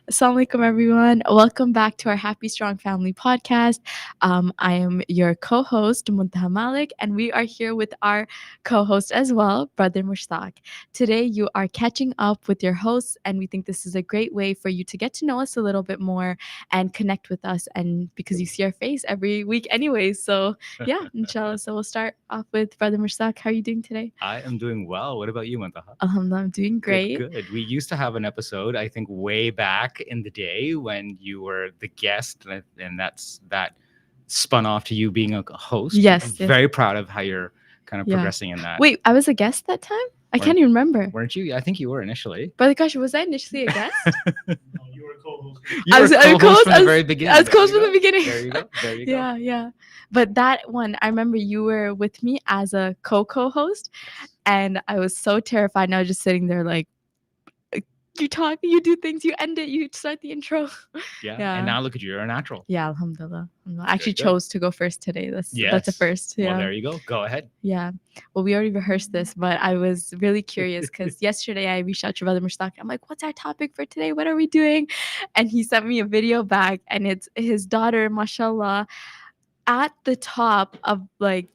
Assalamu alaikum, everyone. Welcome back to our Happy Strong Family podcast. I am your co host, Muntaha Malik, and we are here with our co host as well, Brother Mushtaq. Today, you are catching up with your hosts, and we think this is a great way for you to get to know us a little bit more and connect with us. And because you see our face every week, anyways. So, yeah, inshallah. So, we'll start off with Brother Mushtaq. How are you doing today? I am doing well. What about you, Muntaha? Alhamdulillah, I'm doing Good, great. good. We used to have an episode, I think, way back in the day when you were the guest, and that spun off to you being a host. I'm Yes, yes. very proud of how you're kind of Yeah. progressing in that. Wait, I was a guest that time? I can't Weren't- even remember. Weren't you? I think you were initially. But gosh, was I initially a guest? You were a co-host. You I were was co-host close. from the very beginning. I was There close you from the go. beginning. There you go. There you go. Yeah, yeah. But that one, I remember you were with me as a co-host, and I was so terrified. And I was just sitting there like, you talk, you do things, you end it, you start the intro. Yeah. Yeah. And now look at you. You're a natural. Yeah, alhamdulillah. I actually good. chose to go first today. That's a Yes. first. Yeah. Well, there you go. Go ahead. Yeah. Well, we already rehearsed this, but I was really curious because yesterday I reached out to Brother Mushtaq. I'm like, what's our topic for today? What are we doing? And he sent me a video back, and it's his daughter, mashallah, at the top of like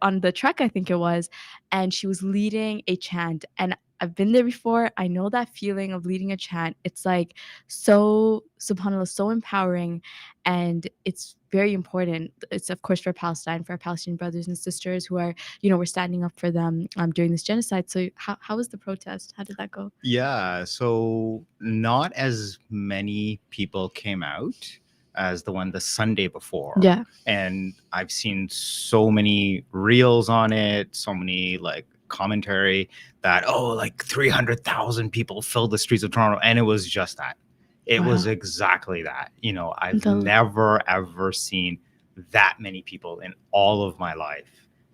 on the trek, I think it was, and she was leading a chant. And I've been there before. I know that feeling of leading a chant. It's like so, subhanAllah, so empowering, and it's very important. It's of course for Palestine, for our Palestinian brothers and sisters who are, we're standing up for them during this genocide. So how was the protest? How did that go? Yeah, so not as many people came out as the one the Sunday before. Yeah. And I've seen so many reels on it, so many like commentary that, like 300,000 people filled the streets of Toronto. And it was just that. It was Wow. exactly that. I've The- never, ever seen that many people in all of my life.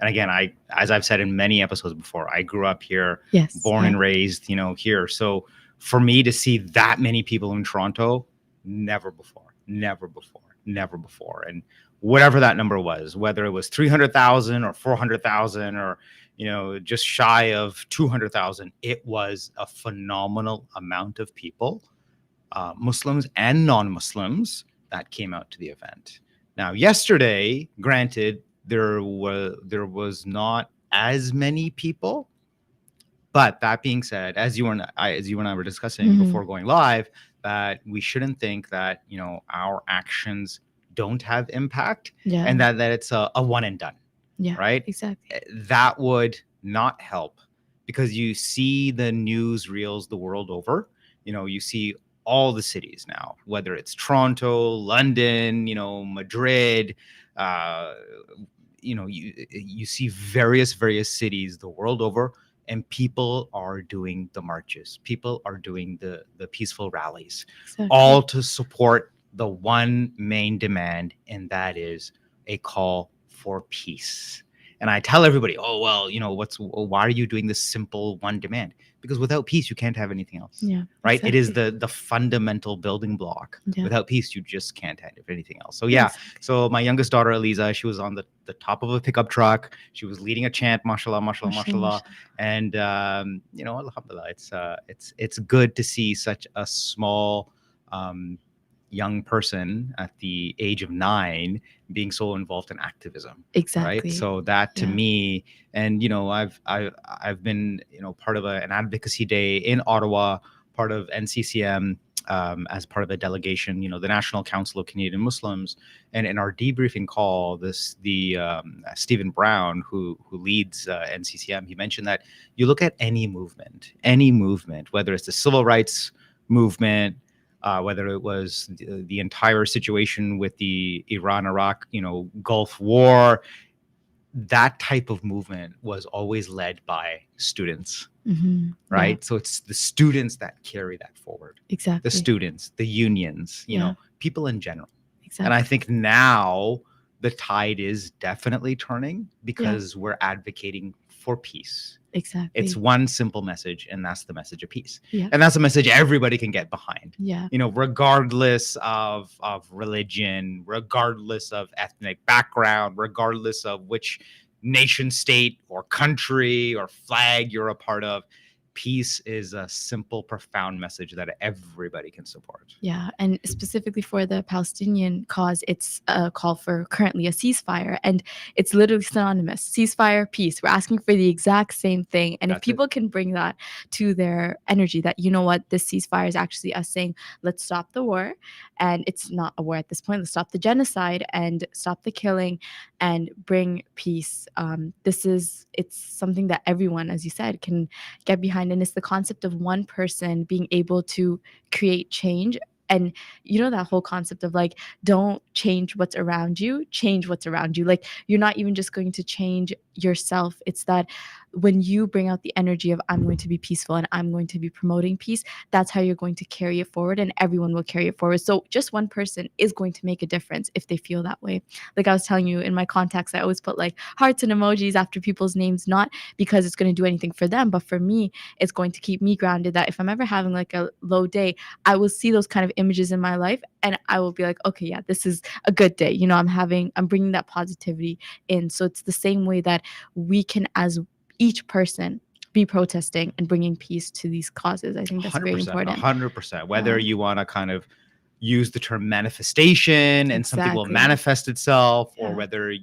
And again, as I've said in many episodes before, I grew up here, Yes. born and raised, here. So for me to see that many people in Toronto, never before. And whatever that number was, whether it was 300,000 or 400,000 or, just shy of 200,000, it was a phenomenal amount of people, Muslims and non-Muslims, that came out to the event. Now, yesterday, granted, there was not as many people. But that being said, as you and I were discussing before going live, that we shouldn't think that our actions don't have impact, Yeah. and that it's a one and done. Yeah. Right. Exactly. That would not help, because you see the news reels the world over. You see all the cities now, whether it's Toronto, London, Madrid. You see various cities the world over. And people are doing the marches. People are doing the peaceful rallies, Exactly. all to support the one main demand, and that is a call for peace. And I tell everybody, why are you doing this simple one demand? Because without peace, you can't have anything else. Yeah. Right? Exactly. It is the fundamental building block. Yeah. Without peace, you just can't have anything else. So yeah. Exactly. So my youngest daughter, Eliza, she was on the top of a pickup truck. She was leading a chant, mashallah, mashallah, mashallah. And alhamdulillah, it's good to see such a small young person at the age of 9 being so involved in activism. Exactly. Right. So that to Yeah. me, and I've been part of an advocacy day in Ottawa, part of NCCM, as part of a delegation, the National Council of Canadian Muslims. And in our debriefing call, the Stephen Brown, who leads NCCM, he mentioned that you look at any movement, whether it's the civil rights movement, whether it was the entire situation with the Iran-Iraq, Gulf War, that type of movement was always led by students. Mm-hmm. Right. Yeah. So it's the students that carry that forward. Exactly. The students, the unions, people in general. Exactly. And I think now the tide is definitely turning, because we're advocating for peace. Exactly. It's one simple message, and that's the message of peace. Yeah. And that's a message everybody can get behind. Yeah. Regardless of religion, regardless of ethnic background, regardless of which nation state or country or flag you're a part of. peace is a simple, profound message that everybody can support. Yeah, and specifically for the Palestinian cause, it's a call for currently a ceasefire, and it's literally synonymous. Ceasefire, peace. We're asking for the exact same thing. And if That's it. people can bring that to their energy, that, you know what, this ceasefire is actually us saying, let's stop the war. And it's not a war at this point. Let's stop the genocide and stop the killing and bring peace. It's something that everyone, as you said, can get behind. And it's the concept of one person being able to create change. And you know that whole concept of like, don't change what's around you, change what's around you. Like, you're not even just going to change yourself. It's that when you bring out the energy of I'm going to be peaceful and I'm going to be promoting peace, that's how you're going to carry it forward, and everyone will carry it forward. So just one person is going to make a difference if they feel that way. Like I was telling you, in my contacts, I always put like hearts and emojis after people's names, not because it's going to do anything for them, but for me, it's going to keep me grounded, that if I'm ever having like a low day, I will see those kind of images in my life and I will be like, okay, yeah, this is a good day. You know, I'm bringing that positivity in. So it's the same way that we can, as each person, be protesting and bringing peace to these causes. I think that's very 100%, important. 100%. Whether Yeah. you want to kind of use the term manifestation and something will Exactly. manifest itself, or Yeah. whether,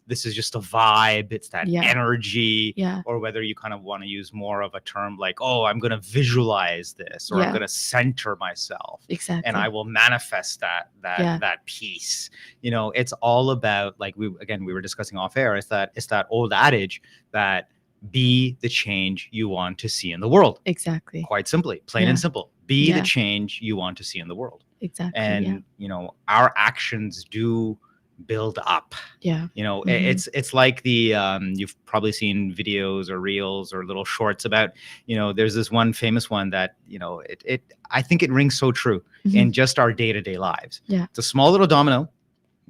this is just a vibe, it's that Yeah. energy, Yeah. or whether you kind of want to use more of a term like, oh, I'm going to visualize this, or I'm Yeah. going to center myself Exactly. and I will manifest Yeah. that peace. It's all about, like, we were discussing off air, it's that old adage that be the change you want to see in the world. Exactly. Quite simply, plain Yeah. and simple. Be Yeah. the change you want to see in the world. Exactly. And Yeah. our actions do build up. Yeah. It's like the you've probably seen videos or reels or little shorts about, there's this one famous one that, it I think it rings so true in just our day-to-day lives. Yeah. It's a small little domino,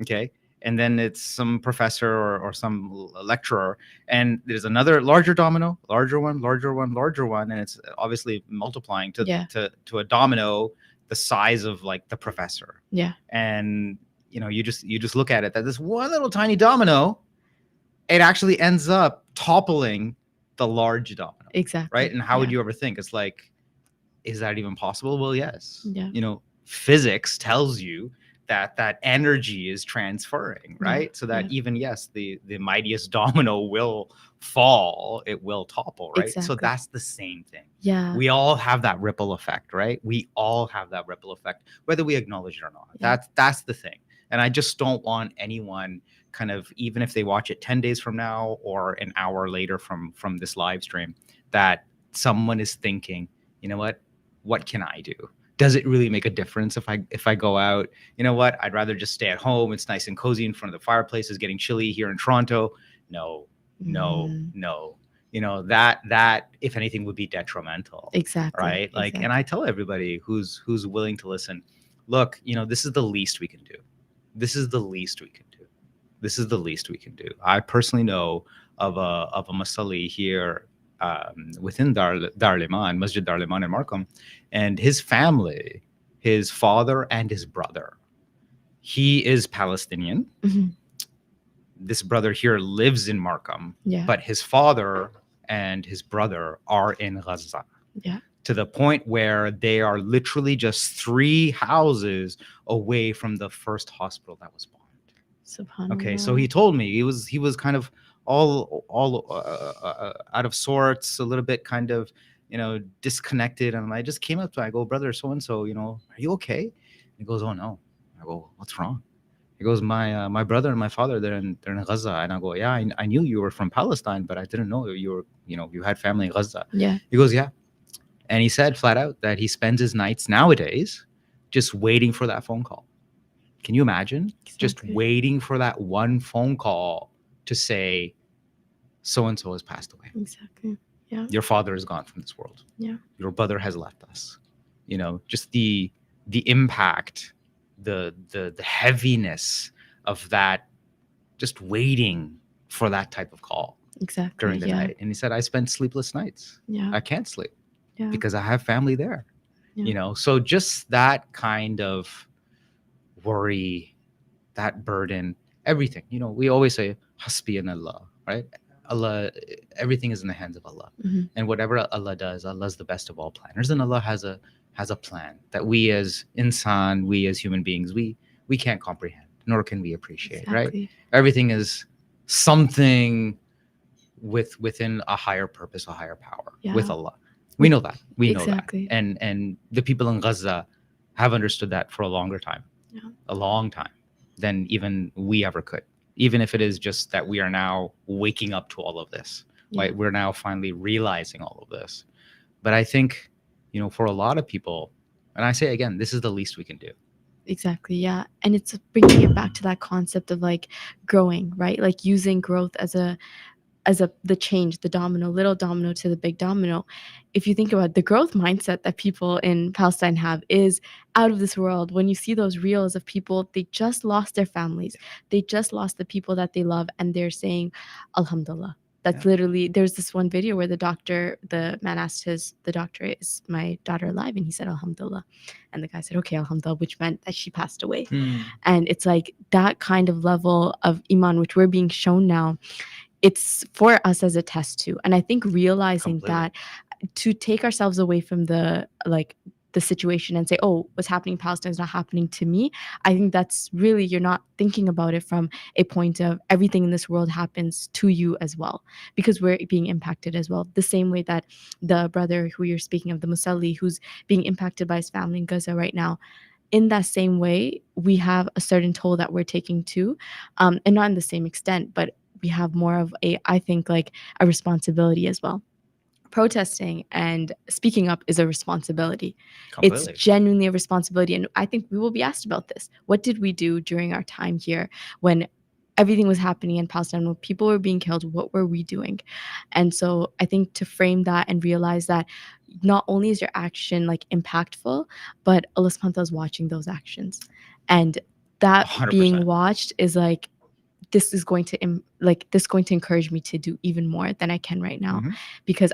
okay, and then it's some professor or some lecturer, and there's another larger domino, larger one, and it's obviously multiplying to a domino the size of like the professor. Yeah. And you just look at it, that this one little tiny domino, it actually ends up toppling the large domino. Exactly. Right? And how would Yeah. you ever think? It's like, is that even possible? Well, yes. Yeah. Physics tells you that energy is transferring, right? Yeah. So that Yeah. even, yes, the mightiest domino will fall, it will topple, right? So Exactly. that's the same thing. Yeah. We all have that ripple effect, right? We all have that ripple effect, whether we acknowledge it or not. Yeah. That's the thing. And I just don't want anyone, kind of, even if they watch it 10 days from now or an hour later from this live stream, that someone is thinking, you know what can I do? Does it really make a difference if I go out? You know what? I'd rather just stay at home. It's nice and cozy in front of the fireplace. It's getting chilly here in Toronto. No. That if anything would be detrimental. Exactly. Right? Like, Exactly. and I tell everybody who's willing to listen, look, this is the least we can do. This is the least we can do. This is the least we can do. I personally know of a Masalli here within Darliman, Masjid Darliman in Markham, and his family, his father and his brother. He is Palestinian. This brother here lives in Markham, Yeah. but his father and his brother are in Gaza. Yeah. To the point where they are literally just 3 houses away from the first hospital that was bombed. Subhanallah. Okay, so he told me he was kind of all out of sorts, a little bit kind of disconnected, and I just came up to him, I go, brother so and so, are you okay? He goes, oh no. I go, what's wrong? He goes, my brother and my father, they're in Gaza. And I go, yeah, I knew you were from Palestine, but I didn't know you were, you had family in Gaza. Yeah. He goes, yeah. And he said flat out that he spends his nights nowadays just waiting for that phone call. Can you imagine? Exactly. Just waiting for that one phone call to say, so-and-so has passed away. Exactly. Yeah. Your father is gone from this world. Yeah. Your brother has left us. Just the impact, the heaviness of that, just waiting for that type of call. Exactly. During the night. And he said, I spent sleepless nights. Yeah. I can't sleep. Yeah. Because I have family there. Yeah. So just that kind of worry, that burden, everything. We always say hasbi and Allah, right? Allah, everything is in the hands of Allah, Mhm. and whatever Allah does, Allah is the best of all planners, and Allah has a plan that we as insan, we as human beings, we can't comprehend, nor can we appreciate. Right? Exactly. Everything is something within a higher purpose, a higher power, with Yeah. Allah. We know that. We know that. Exactly. And the people in Gaza have understood that for a longer time, Yeah. a long time than even we ever could. Even if it is just that we are now waking up to all of this, Yeah. right? We're now finally realizing all of this. But I think, for a lot of people, and I say again, this is the least we can do. Exactly. Yeah. And it's bringing it back to that concept of like growing, right? Like using growth as the change, the domino, little domino to the big domino. If you think about the growth mindset that people in Palestine have is out of this world. When you see those reels of people, they just lost their families, they just lost the people that they love, and they're saying, Alhamdulillah. That's literally, there's this one video where the man asked the doctor, is my daughter alive? And he said, Alhamdulillah. And the guy said, okay, Alhamdulillah, which meant that she passed away. And it's like that kind of level of iman, which we're being shown now, it's for us as a test too. And I think realizing that, to take ourselves away from the situation and say, oh, what's happening in Palestine is not happening to me. I think that's really, you're not thinking about it from a point of everything in this world happens to you as well, because we're being impacted as well. The same way that the brother who you're speaking of, the Musalli, who's being impacted by his family in Gaza right now, in that same way, we have a certain toll that we're taking too, and not in the same extent, but we have more of I think, like a responsibility as well. Protesting and speaking up is a responsibility. Completely. It's genuinely a responsibility. And I think we will be asked about this. What did we do during our time here when everything was happening in Palestine, when people were being killed? What were we doing? And so I think to frame that and realize that not only is your action like impactful, but Allah subhanahu wa ta'ala is watching those actions. And that 100%. being watched is like, this is going to encourage me to do even more than I can right now, because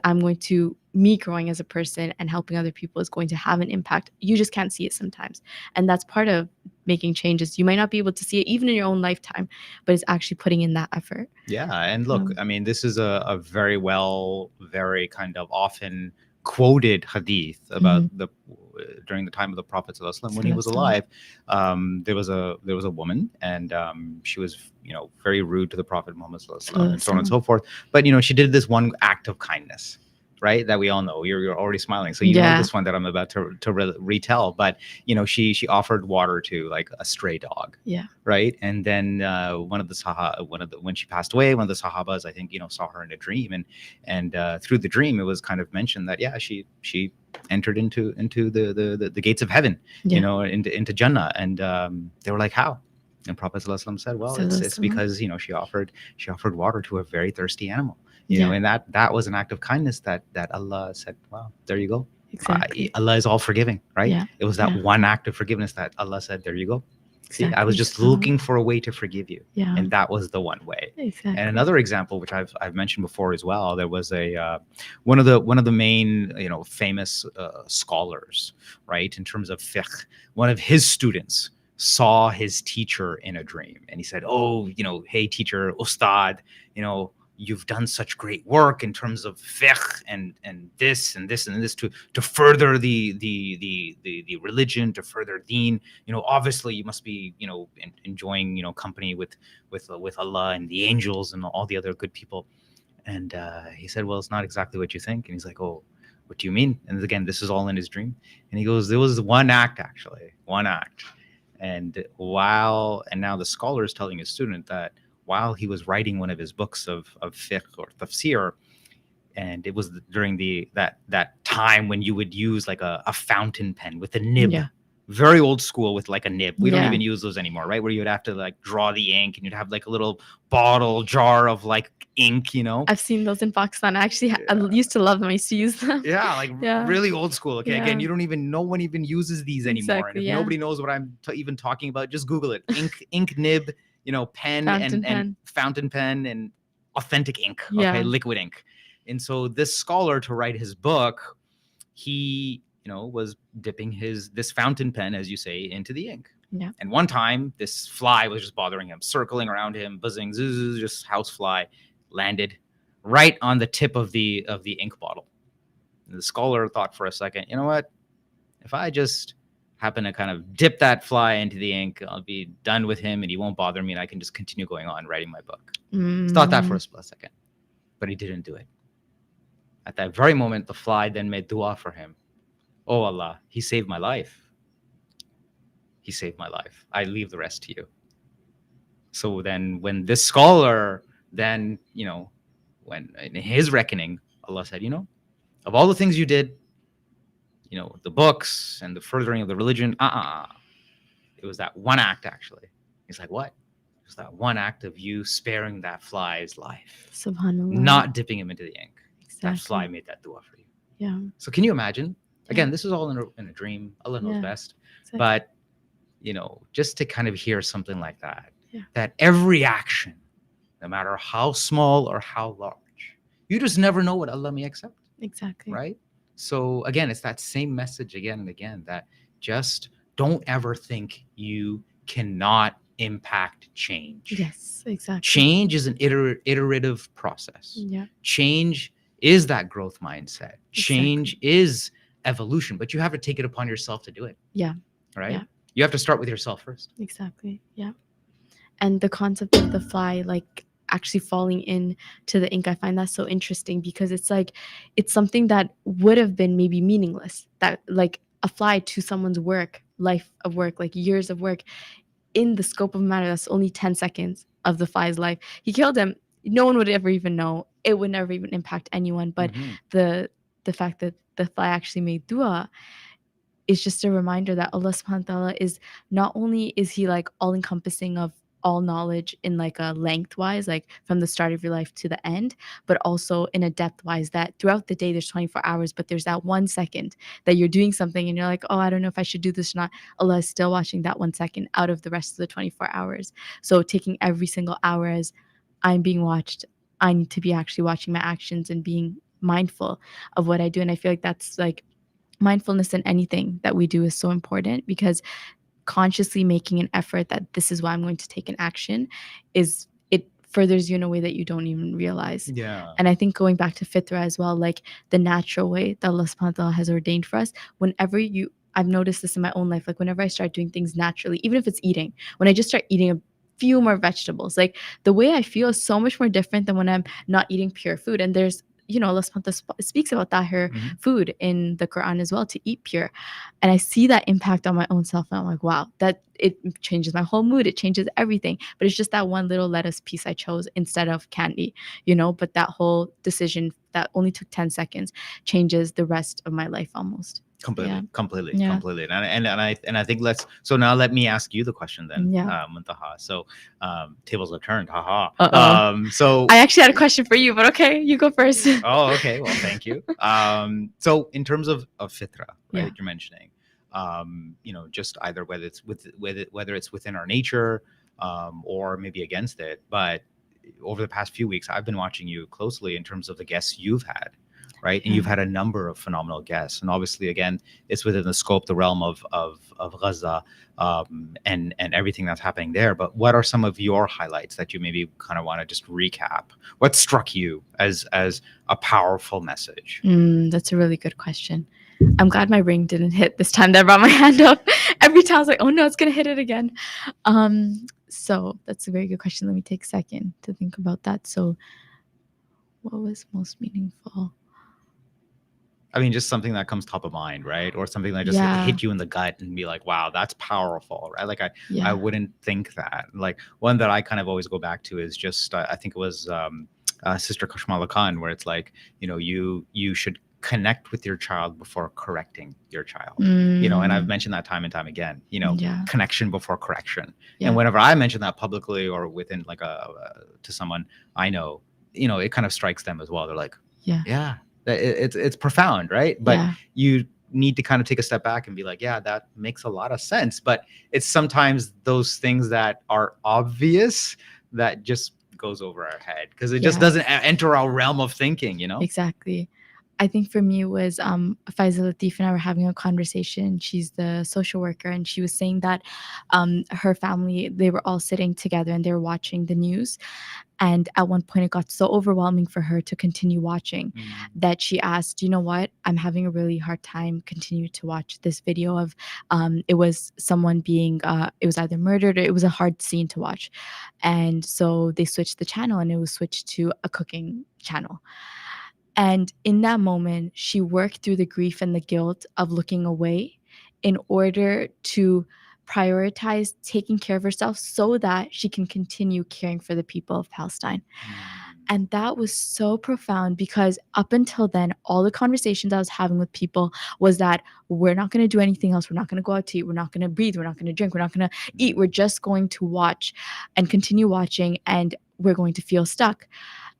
me growing as a person and helping other people is going to have an impact. You just can't see it sometimes. And that's part of making changes. You might not be able to see it even in your own lifetime, but it's actually putting in that effort. Yeah. And look, I mean, this is a very kind of often quoted hadith about during the time of the Prophet ﷺ, when he was alive. There was a woman, and she was very rude to the Prophet Muhammad ﷺ, and so on and so forth. But she did this one act of kindness, right, that we all know. You're already smiling, so you know this one that I'm about to retell. But she offered water to like a stray dog, right? And then when she passed away, one of the Sahabas, I think, saw her in a dream, and through the dream, it was kind of mentioned that she entered into the gates of heaven, into Jannah. And they were like, how? And Prophet ﷺ said, well, it's because she offered water to a very thirsty animal. And that was an act of kindness that Allah said, well, there you go. Exactly. Allah is all forgiving, right? Yeah. It was that one act of forgiveness that Allah said, there you go. Exactly. See, I was just looking for a way to forgive you. Yeah. And that was the one way. Exactly. And another example, which I've mentioned before as well, there was one of the main famous scholars, right, in terms of fiqh. One of his students saw his teacher in a dream, and he said, oh, hey teacher, ustad, you've done such great work in terms of fiqh and this and this and this to further the religion, to further deen. Obviously you must be enjoying company with Allah and the angels and all the other good people. And he said, well, it's not exactly what you think. And he's like, oh, what do you mean? And again, this is all in his dream. And he goes, there was one act. And now the scholar is telling his student that while he was writing one of his books of fiqh or tafsir, and it was during that time when you would use like a fountain pen with a nib, very old school, with like a nib. We don't even use those anymore, right? Where you would have to like draw the ink, and you'd have like a little bottle jar of like ink. I've seen those in Pakistan. Actually, I used to love them. I used to use them. Really old school. Okay, again, no one even uses these anymore. Exactly, and if nobody knows what I'm even talking about, just Google it. Ink nib, pen and fountain pen and authentic ink, liquid ink. And so this scholar, to write his book, he was dipping this fountain pen, as you say, into the ink. And one time this fly was just bothering him, circling around him, buzzing, just house fly, landed right on the tip of the ink bottle. And the scholar thought for a second, you know what? If I just happen to kind of dip that fly into the ink, I'll be done with him and he won't bother me and I can just continue going on writing my book. He thought that for a split second, but he didn't do it. At that very moment, the fly then made dua for him. Oh Allah, he saved my life. He saved my life. I leave the rest to you. So then when this scholar then, when in his reckoning, Allah said, of all the things you did, the books and the furthering of the religion, it was that one act actually. He's like, what? It was that one act of you sparing that fly's life. Subhanallah. Not dipping him into the ink. Exactly. That fly made that dua for you. Yeah. So can you imagine? Again, this is all in a dream. Allah knows best. Exactly. But, just to kind of hear something like that, Yeah. that every action, no matter how small or how large, you just never know what Allah may accept. Exactly. Right? So again, it's that same message again and again, that just don't ever think you cannot impact change. Yes, exactly. Change is an iterative process. Yeah. Change is that growth mindset. Change is evolution, but you have to take it upon yourself to do it. Yeah. Right? Yeah. You have to start with yourself first. Exactly. Yeah. And the concept of the fly, like actually falling into the ink, I find that so interesting because it's like, it's something that would have been maybe meaningless, that like a fly to someone's life of work, like years of work, in the scope of matter, that's only 10 seconds of the fly's life. He killed him. No one would ever even know. It would never even impact anyone. But the fact that the fly actually made dua is just a reminder that Allah subhanahu wa ta'ala is, not only is he like all encompassing of all knowledge in like a lengthwise, like from the start of your life to the end, but also in a depth-wise, that throughout the day there's 24 hours, but there's that 1 second that you're doing something and you're like, oh, I don't know if I should do this or not. Allah is still watching that 1 second out of the rest of the 24 hours. So taking every single hour as I'm being watched, I need to be actually watching my actions and being mindful of what I do. And I feel like that's like mindfulness in anything that we do is so important, because consciously making an effort that this is why I'm going to take an action it furthers you in a way that you don't even realize. Yeah. And I think going back to fitra as well, like the natural way that Allah subhanahu wa ta'ala has ordained for us, I've noticed this in my own life, like whenever I start doing things naturally, even if it's eating, when I just start eating a few more vegetables, like the way I feel is so much more different than when I'm not eating pure food. And there's, Allah subhanahu wa ta'ala speaks about tahir food in the Quran as well, to eat pure. And I see that impact on my own self. And I'm like, wow, that it changes my whole mood. It changes everything. But it's just that one little lettuce piece I chose instead of candy, but that whole decision that only took 10 seconds changes the rest of my life almost. Completely. Yeah. And I think so now let me ask you the question then, Yeah. Muntaha. So tables have turned, haha. So I actually had a question for you, but okay, you go first. Oh, okay. Well, thank you. So in terms of fitra, right, that you're mentioning, just either whether it's within our nature, or maybe against it. But over the past few weeks, I've been watching you closely in terms of the guests you've had. Right. And you've had a number of phenomenal guests. And obviously, again, it's within the scope, the realm of Gaza, and everything that's happening there. But what are some of your highlights that you maybe kind of want to just recap? What struck you as a powerful message? That's a really good question. I'm glad my ring didn't hit this time that I brought my hand up. Every time I was like, oh no, it's going to hit it again. So that's a very good question. Let me take a second to think about that. So what was most meaningful? I mean, just something that comes top of mind, right? Or something that just hit you in the gut and be like, wow, that's powerful, right? Like I wouldn't think that. Like one that I kind of always go back to is just, I think it was Sister Kashmala Khan, where it's like, you should connect with your child before correcting your child, and I've mentioned that time and time again, connection before correction. And whenever I mention that publicly or within like to someone I know, it kind of strikes them as well. They're like, yeah. It's profound, right? But you need to kind of take a step back and be like, yeah, that makes a lot of sense. But it's sometimes those things that are obvious that just goes over our head because it just doesn't enter our realm of thinking, Exactly. I think for me it was Faiza Latif and I were having a conversation. She's the social worker, and she was saying that her family, they were all sitting together and they were watching the news. And at one point, it got so overwhelming for her to continue watching that she asked, you know what? I'm having a really hard time continuing to watch this video of it was someone being, it was either murdered or it was a hard scene to watch. And so they switched the channel and it was switched to a cooking channel. And in that moment, she worked through the grief and the guilt of looking away in order to prioritize taking care of herself so that she can continue caring for the people of Palestine. And that was so profound because up until then, all the conversations I was having with people was that we're not going to do anything else. We're not going to go out to eat. We're not going to breathe. We're not going to drink. We're not going to eat. We're just going to watch and continue watching, and we're going to feel stuck.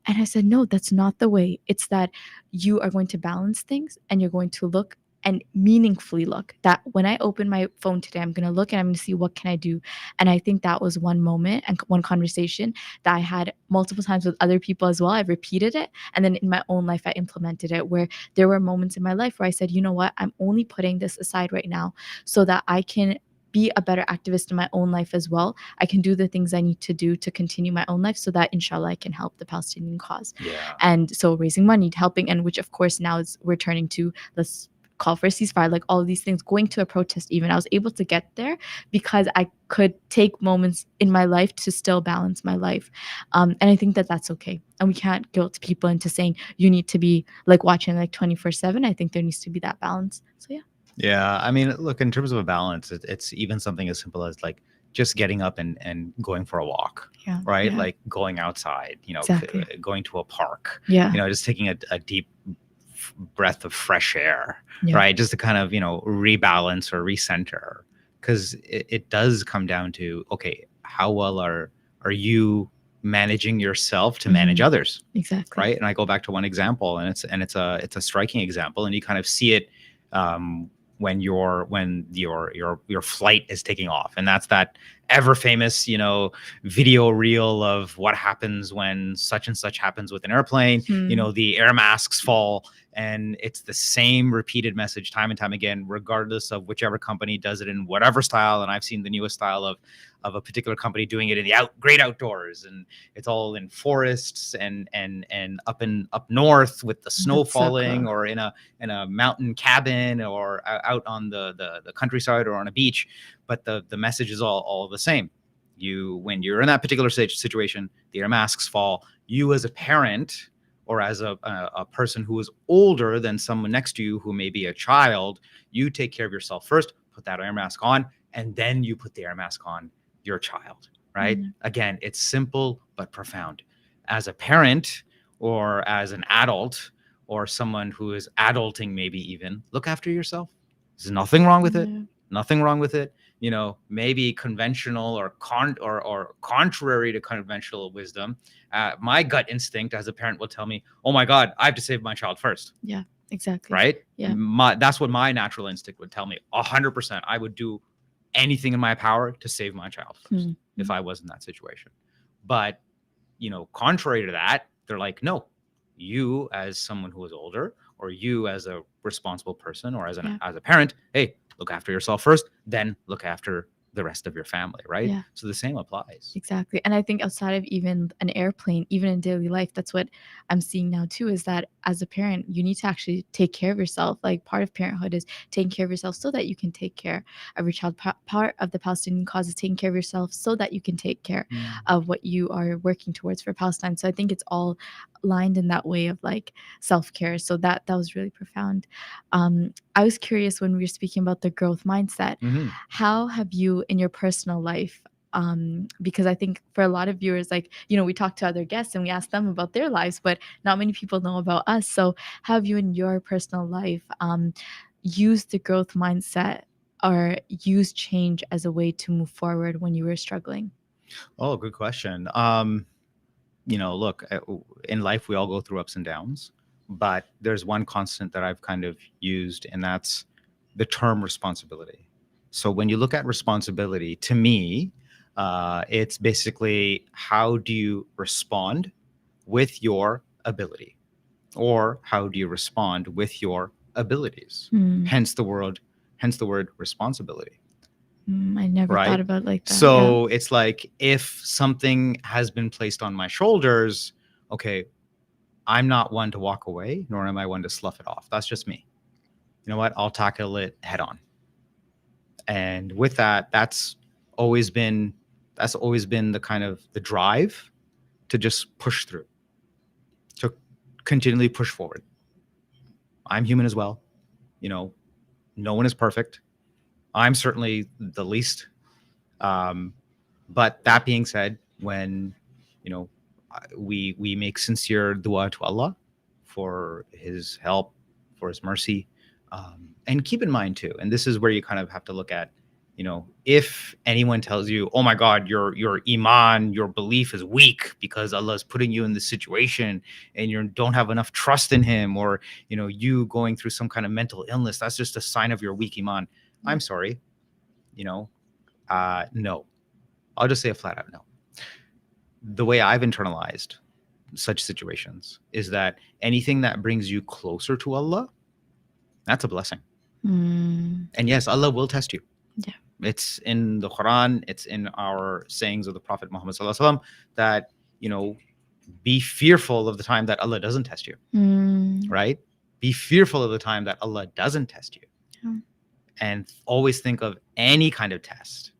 And I said, no, that's not the way. It's that you are going to balance things and you're going to look and meaningfully look. That when I open my phone today, I'm going to look and I'm going to see what can I do. And I think that was one moment and one conversation that I had multiple times with other people as well. I repeated it. And then in my own life, I implemented it, where there were moments in my life where I said, you know what, I'm only putting this aside right now so that I can be a better activist in my own life as well. I can do the things I need to do to continue my own life so that inshallah I can help the Palestinian cause. Yeah. And so raising money, helping, and which of course now is we're turning to, let's call for a ceasefire, like all of these things, going to a protest even. I was able to get there because I could take moments in my life to still balance my life. And I think that that's okay. And we can't guilt people into saying you need to be like watching like 24/7. I think there needs to be that balance. So yeah. Yeah, I mean, look, in terms of a balance, it's even something as simple as like just getting up and going for a walk, Yeah. right? Yeah. Like going outside, Exactly. going to a park, Yeah. just taking a deep breath of fresh air, Yeah. right? Just to kind of, rebalance or recenter. Because it does come down to, okay, how well are you managing yourself to manage others, Exactly. right? And I go back to one example, and it's a striking example, and you kind of see it when your flight is taking off, and that's that ever famous video reel of what happens when such and such happens with an airplane. The air masks fall, and it's the same repeated message time and time again, regardless of whichever company does it in whatever style. And I've seen the newest style of a particular company doing it in the great outdoors, and it's all in forests and up north with the snow That's so falling, cool. or in a mountain cabin, or out on the countryside, or on a beach. But the message is all the same. When you're in that particular situation, the air masks fall. You as a parent, or as a person who is older than someone next to you who may be a child, you take care of yourself first, put that air mask on, and then you put the air mask on your child, right? Again, it's simple but profound. As a parent, or as an adult, or someone who is adulting, maybe even, look after yourself. There's nothing wrong with it. Nothing wrong with it. Maybe conventional or contrary to conventional wisdom. My gut instinct as a parent will tell me, oh my God, I have to save my child first. Yeah, exactly. Right? Yeah. That's what my natural instinct would tell me. 100%. I would do anything in my power to save my child first if I was in that situation. But, contrary to that, they're like, no, you as someone who is older, or you as a responsible person, or as a parent, hey, look after yourself first, then look after the rest of your family, right? Yeah. So the same applies. Exactly. And I think outside of even an airplane, even in daily life, that's what I'm seeing now too, is that as a parent, you need to actually take care of yourself. Like part of parenthood is taking care of yourself so that you can take care of your child. Part of the Palestinian cause is taking care of yourself so that you can take care of what you are working towards for Palestine. So I think it's all lined in that way of like self-care. So that was really profound. I was curious when we were speaking about the growth mindset, how have you in your personal life, because I think for a lot of viewers, like, we talk to other guests and we ask them about their lives, but not many people know about us. So how have you in your personal life used the growth mindset or used change as a way to move forward when you were struggling? Oh, good question. Look, in life, we all go through ups and downs, but there's one constant that I've kind of used, and that's the term responsibility. So when you look at responsibility, to me, it's basically, how do you respond with your ability, or how do you respond with your abilities? Mm. Hence the word responsibility. I never Right? thought about it like that. So it's like, if something has been placed on my shoulders, okay, I'm not one to walk away, nor am I one to slough it off. That's just me. You know what? I'll tackle it head on. And with that, that's always been the kind of the drive to just push through, to continually push forward. I'm human as well. You know, no one is perfect. I'm certainly the least. But that being said, when, you know, we make sincere dua to Allah for His help, for His mercy, and keep in mind too, and this is where you kind of have to look at, you know, if anyone tells you, oh my God, your iman, your belief is weak because Allah is putting you in this situation and you don't have enough trust in Him, or, you know, you going through some kind of mental illness, that's just a sign of your weak iman. I'm sorry, you know, no. I'll just say a flat out no. The way I've internalized such situations is that anything that brings you closer to Allah, that's a blessing. Mm. And yes, Allah will test you. Yeah. It's in the Quran, it's in our sayings of the Prophet Muhammad Sallallahu Alaihi Wasallam that, you know, be fearful of the time that Allah doesn't test you. Right? Be fearful of the time that Allah doesn't test you. Yeah. And always think of any kind of test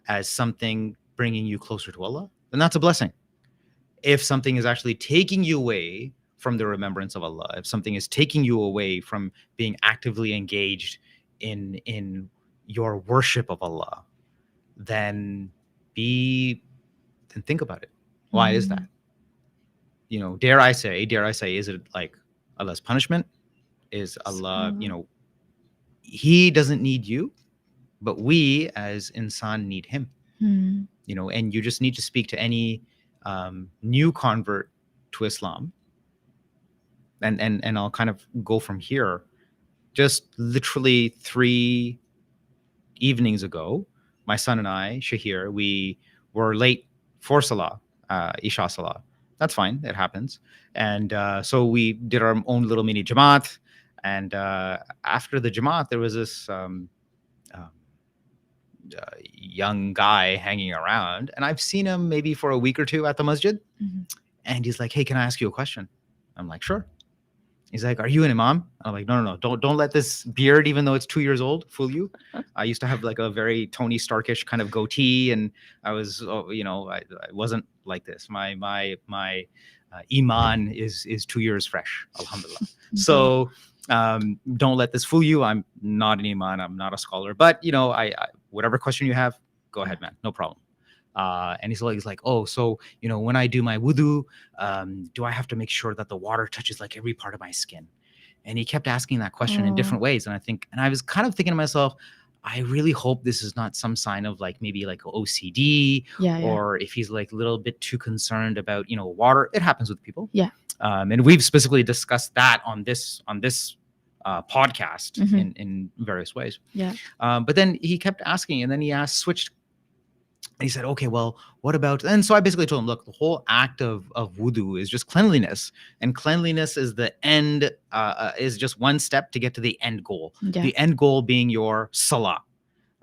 as something bringing you closer to Allah, then that's a blessing. If something is actually taking you away from the remembrance of Allah, if something is taking you away from being actively engaged in your worship of Allah, then think about it. Why is that? You know, dare I say, is it like Allah's punishment? Is Allah, you know, He doesn't need you, but we as insan need Him. You know, and you just need to speak to any new convert to Islam, and I'll kind of go from here. Just literally 3 evenings ago, my son and I, Shahir, we were late for Salah, Isha Salah. That's fine, it happens. And so we did our own little mini Jamaat, and after the Jamaat, there was this young guy hanging around, and I've seen him maybe for a week or two at the masjid. And he's like, hey, can I ask you a question? I'm like, sure. He's like, are you an imam? I'm like, no, don't let this beard, even though it's 2 years old, fool you. I used to have like a very Tony Starkish kind of goatee, and I was, you know, I wasn't like this. My iman is 2 years fresh, alhamdulillah. So don't let this fool you. I'm not an imam, I'm not a scholar, but you know, I whatever question you have, go ahead, man, no problem. And he's like, oh, so, you know, when I do my wudu, do I have to make sure that the water touches like every part of my skin? And he kept asking that question in different ways. And I was kind of thinking to myself, I really hope this is not some sign of like maybe like OCD, or if he's like a little bit too concerned about, you know, water. It happens with people. Yeah. And we've specifically discussed that on this podcast in various ways. Yeah. But then he kept asking, and then he switched. And he said, okay, well, what about, and so I basically told him, look, the whole act of wudu is just cleanliness, and cleanliness is the end, is just one step to get to the end goal. Yeah. The end goal being your salah,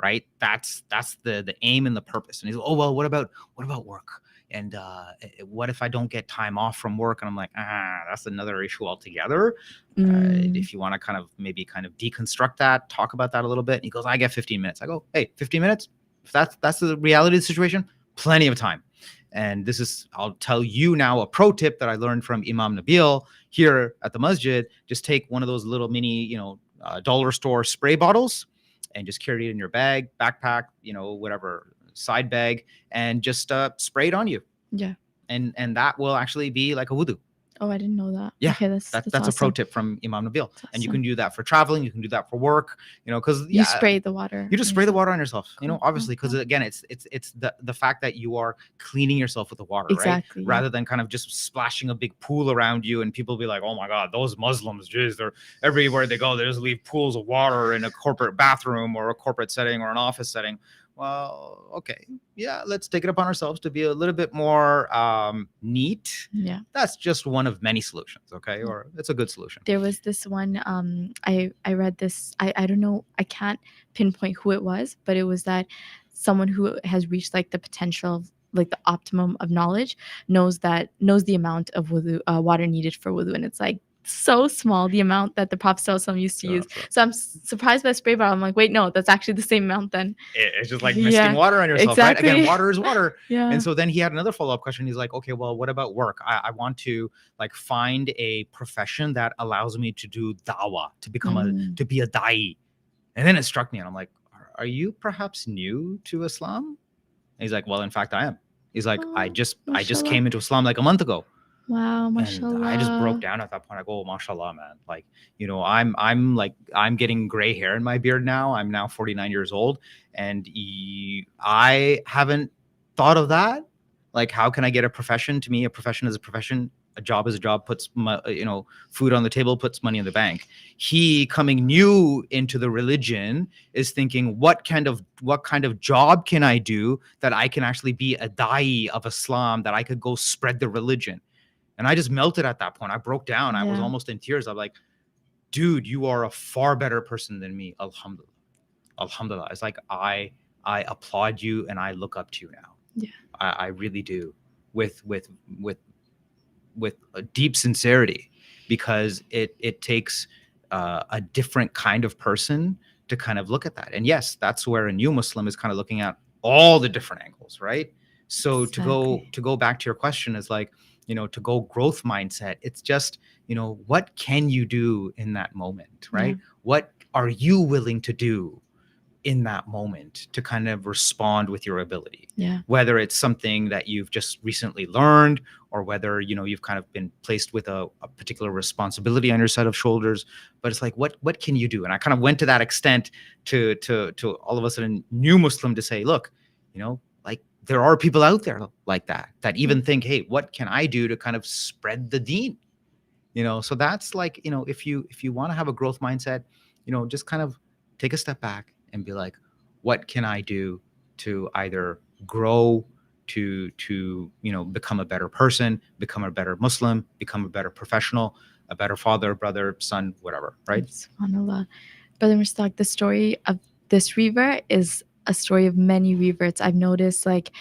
right? That's the aim and the purpose. And he's like, oh, well, what about work? And what if I don't get time off from work? And I'm like, that's another issue altogether. If you want to kind of deconstruct that, talk about that a little bit. And he goes, I get 15 minutes. I go, hey, 15 minutes? If that's the reality of the situation, plenty of time. And this is, I'll tell you now, a pro tip that I learned from Imam Nabil here at the masjid. Just take one of those little mini, you know, dollar store spray bottles and just carry it in your bag, backpack, you know, whatever, side bag, and just spray it on you. Yeah. And that will actually be like a wudu. Oh, I didn't know that. Yeah, okay, that's awesome. A pro tip from Imam Nabil. Awesome. And you can do that for traveling. You can do that for work. You know, because you spray the water. You just spray the water on yourself. Cool. You know, obviously, because again, it's the fact that you are cleaning yourself with the water, exactly, right? Yeah. Rather than kind of just splashing a big pool around you, and people be like, "Oh my God, those Muslims, geez, they're everywhere they go. They just leave pools of water in a corporate bathroom or a corporate setting or an office setting." well, okay, yeah, let's take it upon ourselves to be a little bit more neat. Yeah. That's just one of many solutions, okay? Yeah. Or it's a good solution. There was this one, I read this, I don't know, I can't pinpoint who it was, but it was that someone who has reached like the potential of like the optimum of knowledge knows the amount of wudu, water needed for wudu, and it's like so small, the amount that the Prophet ﷺ used to use. Sure. So I'm surprised by the spray bottle. I'm like, wait, no, that's actually the same amount then. It's just like Yeah, misting water on yourself, right? Again, exactly. water is water. Yeah. And so then he had another follow-up question. He's like, okay, well, what about work? I want to like find a profession that allows me to do dawah, to become to be a da'i. And then it struck me, and I'm like, are you perhaps new to Islam? And he's like, well, in fact, I am. He's like, I just mashallah. came into Islam like a month ago. Wow, And mashallah. I just broke down at that point. I go, oh, mashallah, man. Like, you know, I'm getting gray hair in my beard now. I'm now 49 years old, and I haven't thought of that. Like, how can I get a profession? To me, a profession is a profession. A job is a job. Puts food on the table, puts money in the bank. He, coming new into the religion, is thinking, what kind of job can I do that I can actually be a da'i of Islam, that I could go spread the religion. And I just melted at that point. I broke down. I was almost in tears. I'm like, dude, you are a far better person than me. Alhamdulillah. Alhamdulillah. It's like, I applaud you and I look up to you now. Yeah. I really do, with a deep sincerity, because it takes a different kind of person to kind of look at that. And yes, that's where a new Muslim is kind of looking at all the different angles, right? So Exactly. to go back to your question is like, to go growth mindset. It's just, what can you do in that moment, right? Yeah. What are you willing to do in that moment to kind of respond with your ability? Yeah. Whether it's something that you've just recently learned, or whether, you've kind of been placed with a particular responsibility on your set of shoulders, but it's like, what can you do? And I kind of went to that extent to all of a sudden new Muslim to say, look, like, there are people out there like that even think, hey, what can I do to kind of spread the deen? So that's like, if you want to have a growth mindset, just kind of take a step back and be like, what can I do to either grow, to become a better person, become a better Muslim, become a better professional, a better father, brother, son, whatever, right? SubhanAllah. Brother Mushtaq, the story of this revert is a story of many reverts. I've noticed like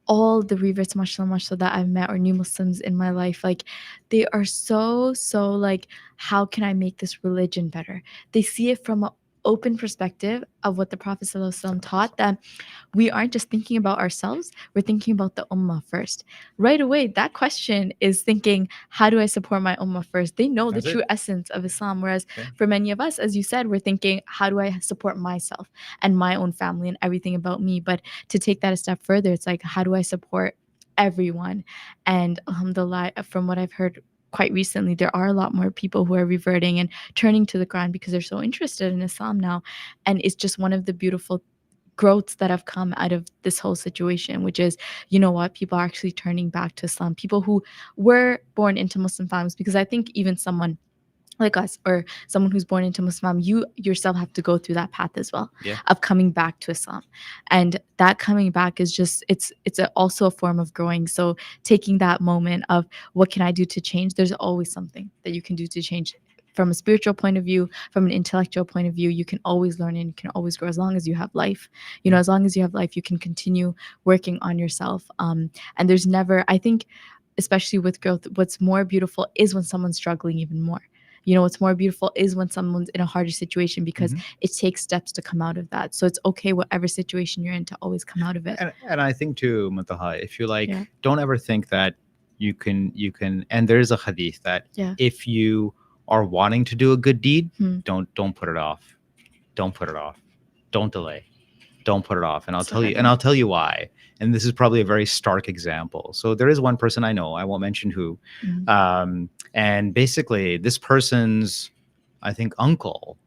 all the reverts, mashallah, that I've met, or new Muslims in my life, like they are so like, how can I make this religion better? They see it from an open perspective of what the Prophet ﷺ taught, that we aren't just thinking about ourselves, we're thinking about the ummah first. Right away, that question is thinking, how do I support my ummah first? They know the true essence of Islam. Whereas for many of us, as you said, we're thinking, how do I support myself and my own family and everything about me? But to take that a step further, it's like, how do I support everyone? And alhamdulillah, from what I've heard quite recently, there are a lot more people who are reverting and turning to the Quran because they're so interested in Islam now. And it's just one of the beautiful growths that have come out of this whole situation, which is, what, people are actually turning back to Islam, people who were born into Muslim families. Because I think even someone like us, or someone who's born into Muslim, you yourself have to go through that path as well, of coming back to Islam. And that coming back is just, it's also a form of growing. So taking that moment of, what can I do to change? There's always something that you can do to change. From a spiritual point of view, from an intellectual point of view, you can always learn and you can always grow as long as you have life. As long as you have life, you can continue working on yourself. And there's never, I think, especially with growth, what's more beautiful is when someone's struggling even more. What's more beautiful is when someone's in a harder situation, because it takes steps to come out of that. So it's okay, whatever situation you're in, to always come out of it. And I think too, Muntaha, if you like, don't ever think that you can, and there's a hadith that if you are wanting to do a good deed, don't put it off. Don't put it off. Don't delay. Don't put it off. And I'll tell you why. And this is probably a very stark example. So there is one person I know, I won't mention who. And basically this person's, I think, uncle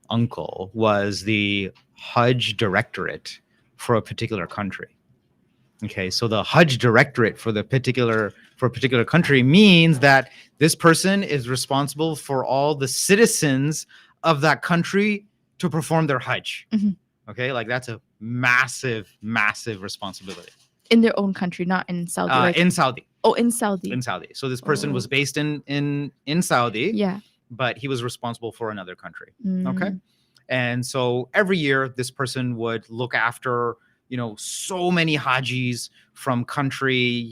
was the Hajj directorate for a particular country. Okay, so the Hajj directorate for a particular country means that this person is responsible for all the citizens of that country to perform their Hajj. Okay, like that's a massive responsibility In their own country, not in Saudi. Like, in Saudi. in Saudi. In Saudi. So this person was Oh. based in Saudi, Yeah. but he was responsible for another country. Mm. Okay. And so every year this person would look after, so many hajis from country,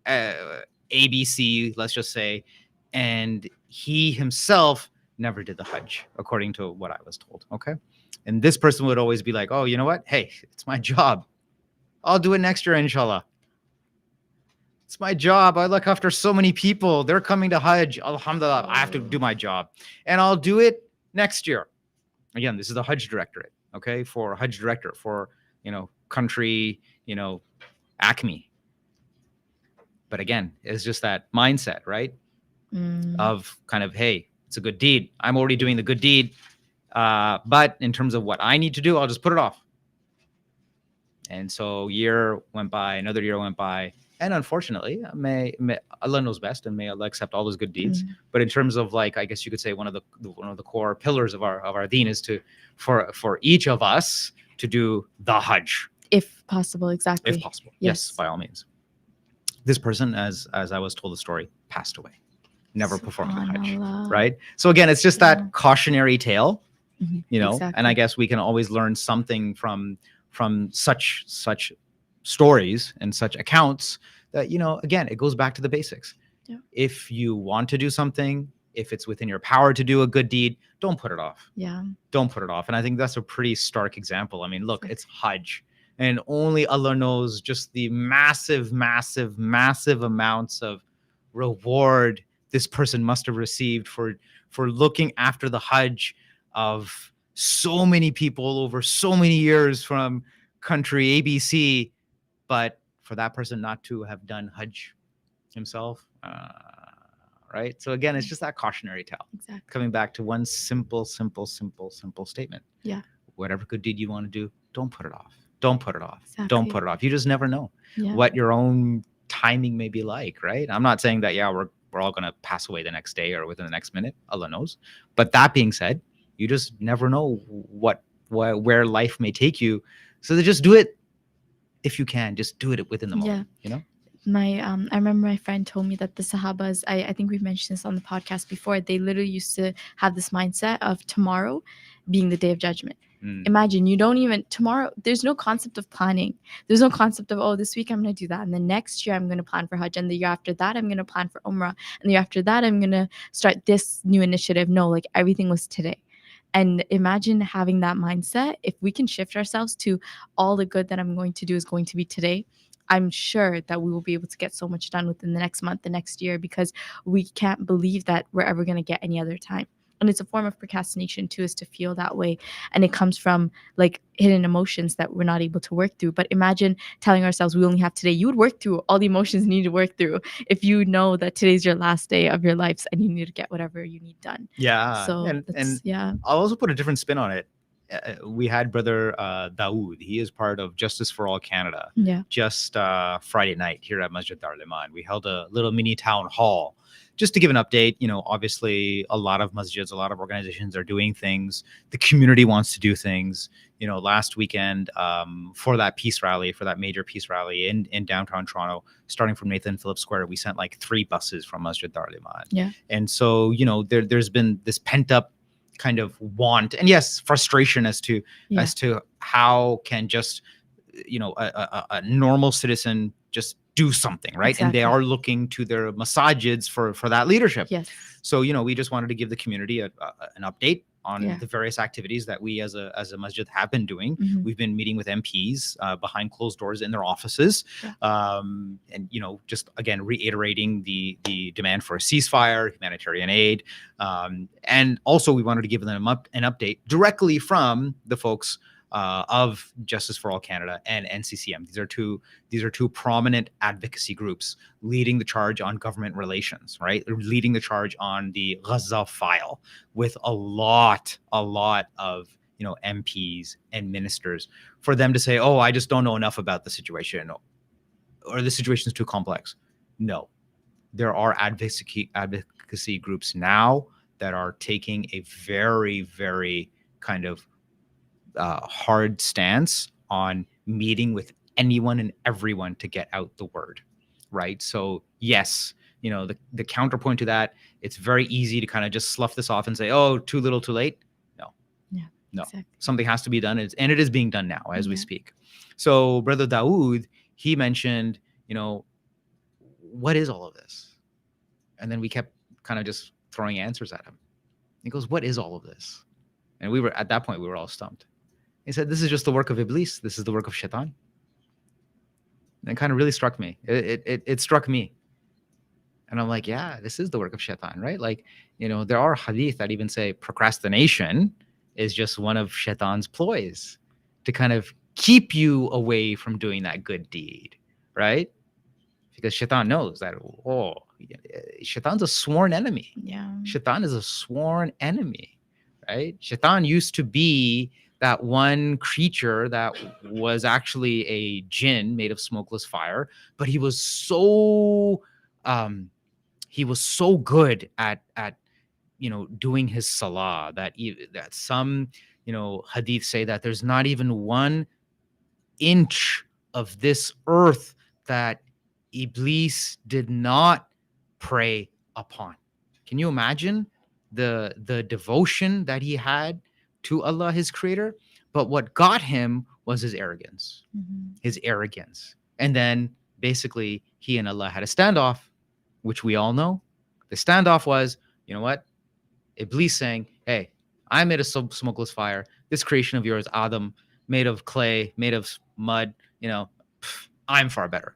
ABC, let's just say, and he himself never did the Hajj, according to what I was told. Okay. And this person would always be like, oh, you know what? Hey, it's my job. I'll do it next year, inshallah. It's my job. I look after so many people. They're coming to Hajj. Alhamdulillah, I have to do my job. And I'll do it next year. Again, this is the Hajj directorate, okay? For Hajj director, for, country, Acme. But again, it's just that mindset, right? Of kind of, hey, it's a good deed. I'm already doing the good deed. But in terms of what I need to do, I'll just put it off. And so year went by, another year went by. And unfortunately, may Allah knows best, and may Allah accept all those good deeds. But in terms of, like, I guess you could say one of the core pillars of our deen is for each of us to do the Hajj, if possible. Exactly. if possible. Yes, by all means. This person, as I was told the story, passed away, never performed the Hajj. Right. So again, it's just that cautionary tale, Exactly. And I guess we can always learn something from such stories and such accounts that, again, it goes back to the basics. Yeah. If you want to do something, if it's within your power to do a good deed, don't put it off. Yeah. Don't put it off. And I think that's a pretty stark example. I mean, look, it's Hajj, and only Allah knows just the massive amounts of reward this person must have received for looking after the Hajj of so many people over so many years from country ABC. But for that person not to have done Hajj himself, right? So again, it's just that cautionary tale. Exactly. Coming back to one simple statement. Yeah. Whatever good deed you want to do, don't put it off. Don't put it off. Exactly. Don't put it off. You just never know what your own timing may be like, right? I'm not saying that, we're all going to pass away the next day or within the next minute. Allah knows. But that being said, you just never know where life may take you. So to just do it. If you can, just do it within the moment, I remember my friend told me that the Sahabas, I think we've mentioned this on the podcast before, they literally used to have this mindset of tomorrow being the day of judgment. Imagine tomorrow, there's no concept of planning. There's no concept of, this week I'm going to do that. And then next year I'm going to plan for Hajj. And the year after that, I'm going to plan for Umrah. And the year after that, I'm going to start this new initiative. No, like everything was today. And imagine having that mindset. If we can shift ourselves to all the good that I'm going to do is going to be today, I'm sure that we will be able to get so much done within the next month, the next year, because we can't believe that we're ever going to get any other time. And it's a form of procrastination too, is to feel that way. And it comes from like hidden emotions that we're not able to work through. But imagine telling ourselves we only have today. You would work through all the emotions you need to work through if you know that today's your last day of your life and you need to get whatever you need done. Yeah. So and I'll also put a different spin on it. We had brother Dawood. He is part of Justice for All Canada. Yeah. Just Friday night here at Masjid Darul-Iman, we held a little mini town hall just to give an update. Obviously a lot of masjids, a lot of organizations are doing things. The community wants to do things. Last weekend for that major peace rally in downtown Toronto, starting from Nathan Phillips Square, we sent like 3 buses from Masjid Darul-Iman. Yeah. And so, there's been this pent up kind of want and yes, frustration as to how can just, a normal citizen just do something, right? Exactly. And they are looking to their masajids for that leadership. Yes. So, we just wanted to give the community an update on the various activities that we as a masjid have been doing. Mm-hmm. We've been meeting with MPs behind closed doors in their offices. Yeah. And, just again, reiterating the demand for a ceasefire, humanitarian aid. And also we wanted to give them an update directly from the folks of Justice for All Canada and NCCM. These are two prominent advocacy groups leading the charge on government relations, right? They're leading the charge on the Gaza file with a lot of MPs and ministers for them to say, oh, I just don't know enough about the situation, or the situation is too complex. No, there are advocacy groups now that are taking a very, very kind of hard stance on meeting with anyone and everyone to get out the word, right? So yes, the counterpoint to that, it's very easy to kind of just slough this off and say, oh, too little, too late. Yeah, No, exactly. something has to be done, and it is being done now as we speak. So Brother Dawood, he mentioned, what is all of this? And then we kept kind of just throwing answers at him. He goes, what is all of this? And we were, at that point, we were all stumped. He said, this is just the work of Iblis. This is the work of Shaitan. And it kind of really struck me. It struck me. And I'm like, yeah, this is the work of Shaitan, right? Like, there are hadith that even say procrastination is just one of Shaitan's ploys to kind of keep you away from doing that good deed, right? Because Shaitan knows that, Shaitan's a sworn enemy. Yeah. Shaitan is a sworn enemy, right? Shaitan used to be that one creature that was actually a jinn made of smokeless fire, but he was so good at doing his salah that some hadith say that there's not even 1 inch of this earth that Iblis did not pray upon. Can you imagine the devotion that he had to Allah, his creator? But what got him was his arrogance. And then basically he and Allah had a standoff, which we all know. The standoff was, you know what? Iblis saying, hey, I made a smokeless fire. This creation of yours, Adam, made of clay, made of mud, I'm far better.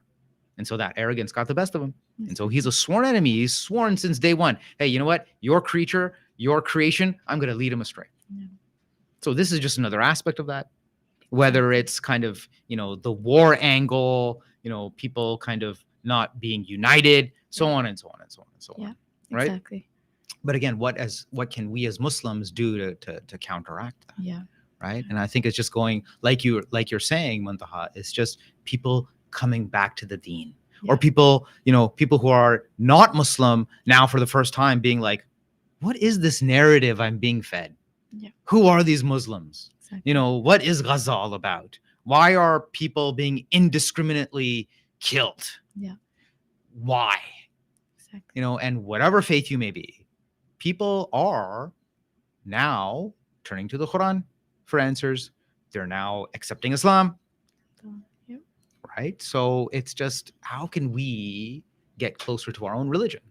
And so that arrogance got the best of him. And so he's a sworn enemy. He's sworn since day one. Hey, you know what? Your creature, your creation, I'm going to lead him astray. Yeah. So this is just another aspect of that. Whether it's kind of, the war angle, people kind of not being united, so on and so on and so on and so on. Right? Exactly. But again, what can we as Muslims do to counteract that? Yeah. Right. And I think it's just going like you're saying, Muntaha, it's just people coming back to the deen, or people who are not Muslim now for the first time being like, what is this narrative I'm being fed? Yeah. Who are these Muslims? Exactly. What is Gaza all about? Why are people being indiscriminately killed? Yeah. Why? Exactly. And whatever faith you may be, people are now turning to the Quran for answers. They're now accepting Islam. Yep. Right? So it's just, how can we get closer to our own religion?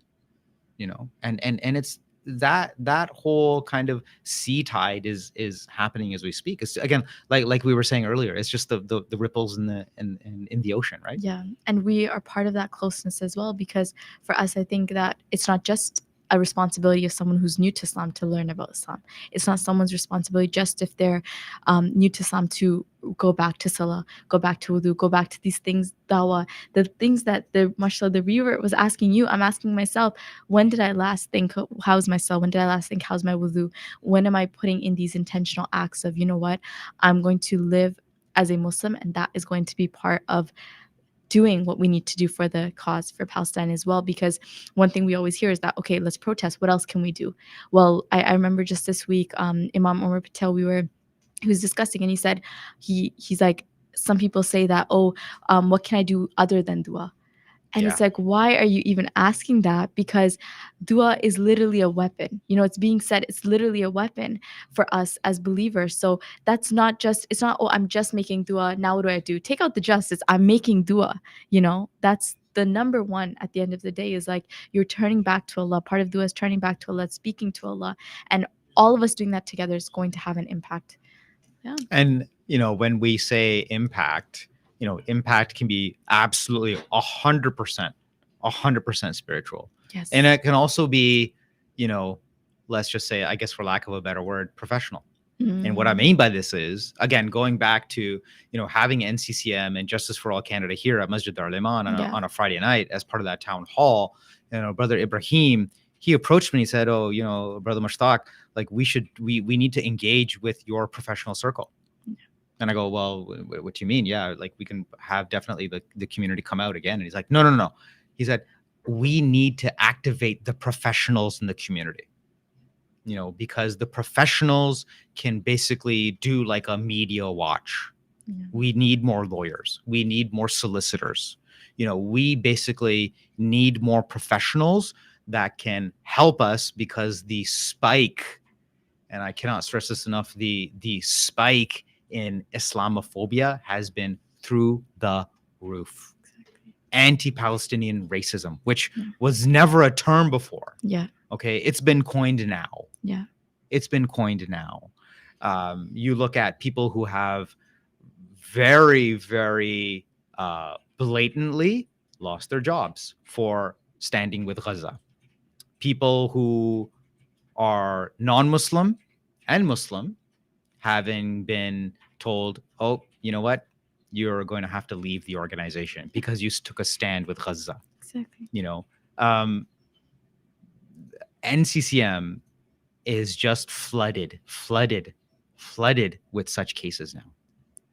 And it's that whole kind of sea tide is happening as we speak. It's, again, like we were saying earlier, it's just the ripples in the ocean, right? Yeah. And we are part of that closeness as well, because for us, I think that it's not just a responsibility of someone who's new to Islam to learn about Islam. It's not someone's responsibility just if they're new to Islam to go back to Salah, go back to wudu, go back to these things, dawah, the things that mashallah, the viewer was asking you. I'm asking myself, when did I last think, how's my Salah? When did I last think, how's my wudu? When am I putting in these intentional acts of, I'm going to live as a Muslim, and that is going to be part of doing what we need to do for the cause for Palestine as well. Because one thing we always hear is that, okay, let's protest. What else can we do? Well, I remember just this week, Imam Omar Patel, he was discussing, and he said, he's like, some people say that, what can I do other than dua? And it's like, why are you even asking that? Because dua is literally a weapon. It's being said, it's literally a weapon for us as believers. So that's not just, it's not, I'm just making dua. Now what do I do? Take out the justice. I'm making dua. That's the number one at the end of the day, is like, you're turning back to Allah. Part of dua is turning back to Allah, speaking to Allah. And all of us doing that together is going to have an impact. Yeah. And, when we say impact, impact can be absolutely 100% spiritual. Yes. And it can also be, let's just say, I guess for lack of a better word, professional. And what I mean by this is, again, going back to, having NCCM and Justice for All Canada here at Masjid Darul-Iman on a Friday night as part of that town hall, Brother Ibrahim, he approached me and he said, Brother Mushtaq, like we need to engage with your professional circle. And I go, well, what do you mean? Yeah, like we can have definitely the community come out again. And he's like, no. He said, we need to activate the professionals in the community, because the professionals can basically do like a media watch, Yeah. We need more lawyers. We need more solicitors. We basically need more professionals that can help us, because the spike, and I cannot stress this enough, the spike in Islamophobia has been through the roof. Exactly. Anti-Palestinian racism, which Yeah. was never a term before. Yeah. Okay, it's been coined now. Yeah. It's been coined now. You look at people who have very, very blatantly lost their jobs for standing with Gaza. People who are non-Muslim and Muslim having been told, oh, you know what? You're going to have to leave the organization because you took a stand with Gaza. Exactly. NCCM is just flooded with such cases now.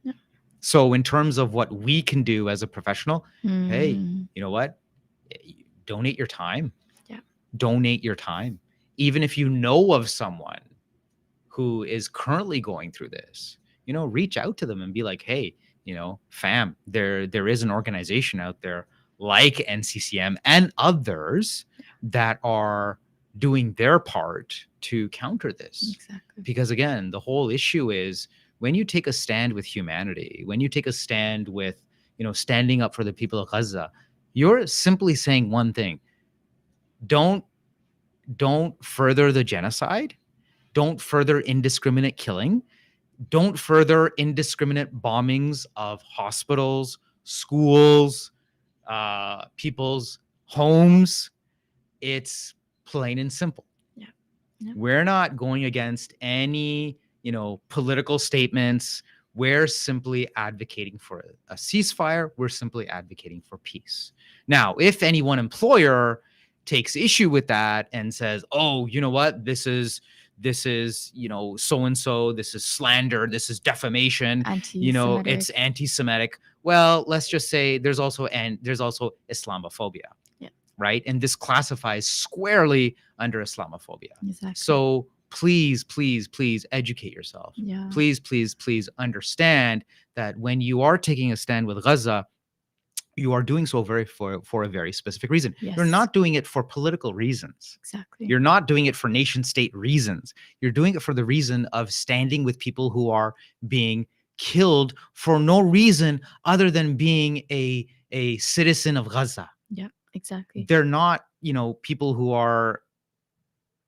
Yeah. So in terms of what we can do as a professional, hey, Mm. you know what? Donate your time. Yeah. Donate your time. Even if you know of someone who is currently going through this, reach out to them and be like, hey, fam, there is an organization out there like NCCM and others that are doing their part to counter this. Exactly. Because again, the whole issue is when you take a stand with humanity, when you take a stand with, standing up for the people of Gaza, you're simply saying one thing: don't further the genocide, don't further indiscriminate killing, don't further indiscriminate bombings of hospitals, schools, people's homes. It's plain and simple. Yeah. Yeah. We're not going against any, political statements. We're simply advocating for a ceasefire. We're simply advocating for peace. Now, if any one employer takes issue with that and says, oh, you know what, this is so-and-so, this is slander, this is defamation, it's anti-Semitic. Well, let's just say there's also Islamophobia. Yeah. Right? And this classifies squarely under Islamophobia. Exactly. So please educate yourself. Yeah. Please understand that when you are taking a stand with Gaza, you are doing so for a very specific reason. Yes. You're not doing it for political reasons. Exactly. You're not doing it for nation state reasons. You're doing it for the reason of standing with people who are being killed for no reason other than being a citizen of Gaza. Yeah, exactly. They're not, people who are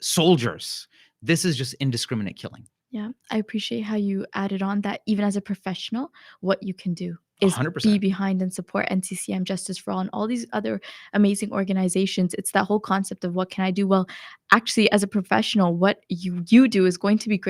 soldiers. This is just indiscriminate killing. Yeah, I appreciate how you added on that even as a professional, what you can do is 100%. be behind and support NCCM, Justice for All, and all these other amazing organizations. It's that whole concept of what can I do? Well, actually, as a professional, what you do is going to be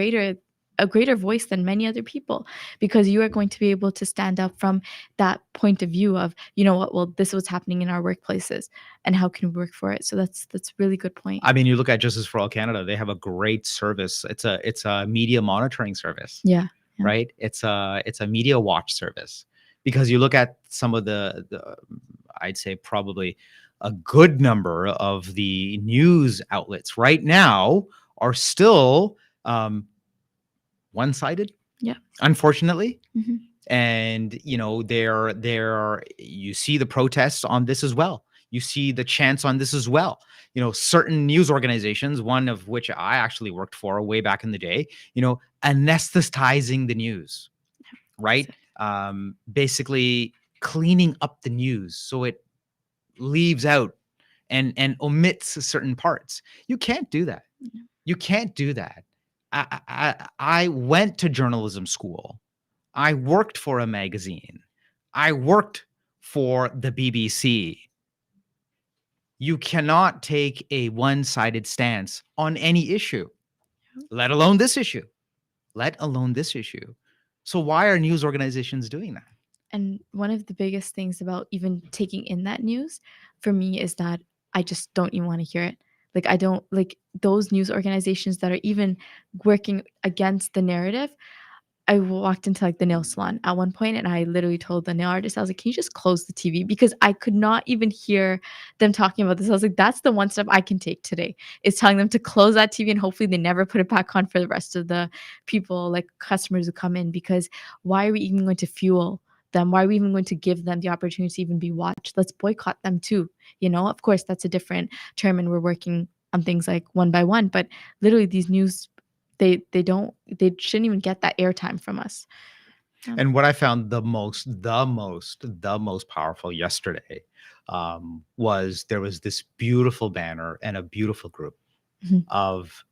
a greater voice than many other people, because you are going to be able to stand up from that point of view of, well, this is what's happening in our workplaces and how can we work for it. So that's a really good point. I mean, you look at Justice for All Canada, they have a great service. It's a media monitoring service. Yeah. Right? It's a media watch service, because you look at some of the I'd say probably a good number of the news outlets right now are still one-sided. Yeah. Unfortunately. Mm-hmm. And you see the protests on this as well. You see the chants on this as well. Certain news organizations, one of which I actually worked for way back in the day, anesthetizing the news, right? Basically cleaning up the news so it leaves out and omits certain parts. You can't do that. Yeah. You can't do that. I went to journalism school. I worked for a magazine. I worked for the BBC. You cannot take a one-sided stance on any issue, let alone this issue. So why are news organizations doing that? And one of the biggest things about even taking in that news for me is that I just don't even want to hear it. Like, I don't like those news organizations that are even working against the narrative. I walked into like the nail salon at one point, and I literally told the nail artist, I was like, "Can you just close the TV?" Because I could not even hear them talking about this. I was like, "That's the one step I can take today, is telling them to close that TV, and hopefully they never put it back on for the rest of the people, like customers who come in. Because why are we even going to fuel them? Why are we even going to give them the opportunity to even be watched? Let's boycott them too. You know, of course, that's a different term, and we're working on things like one by one. But literally, these news they shouldn't even get that airtime from us. Yeah. And what I found the most powerful yesterday was there was this beautiful banner and a beautiful group Mhm. of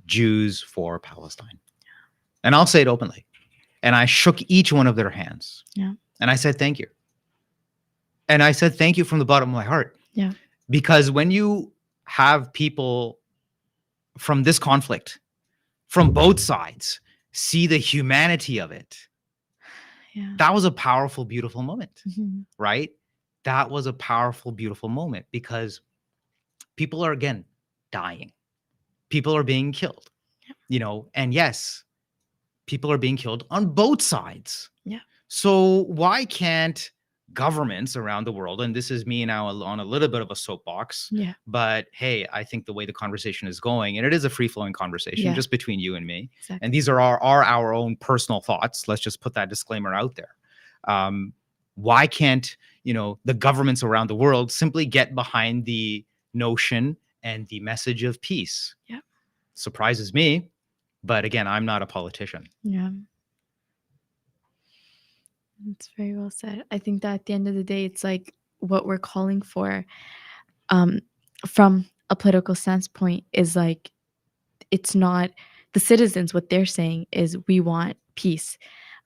Jews for Palestine. And I'll say it openly. And I shook each one of their hands. Yeah. And I said, thank you. And I said, thank you from the bottom of my heart. Yeah. Because when you have people from this conflict, from both sides, see the humanity of it, Yeah. that was a powerful, beautiful moment, Mhm. right? That was a powerful, beautiful moment because people are, again, dying. People are being killed, you know, and yes, people are being killed on both sides. Yeah. So why can't governments around the world, and this is me now on a little bit of a soapbox, Yeah. but hey, I think the way the conversation is going, and it is a free-flowing conversation Yeah. just between you and me, Exactly. and these are our own personal thoughts. Let's just put that disclaimer out there. Why can't, you know, the governments around the world simply get behind the notion and the message of peace? Yeah. Surprises me, but again, I'm not a politician. Yeah. It's very well said. I think that at the end of the day, it's like what we're calling for, um, from a political standpoint, is like, it's not the citizens. What they're saying is we want peace,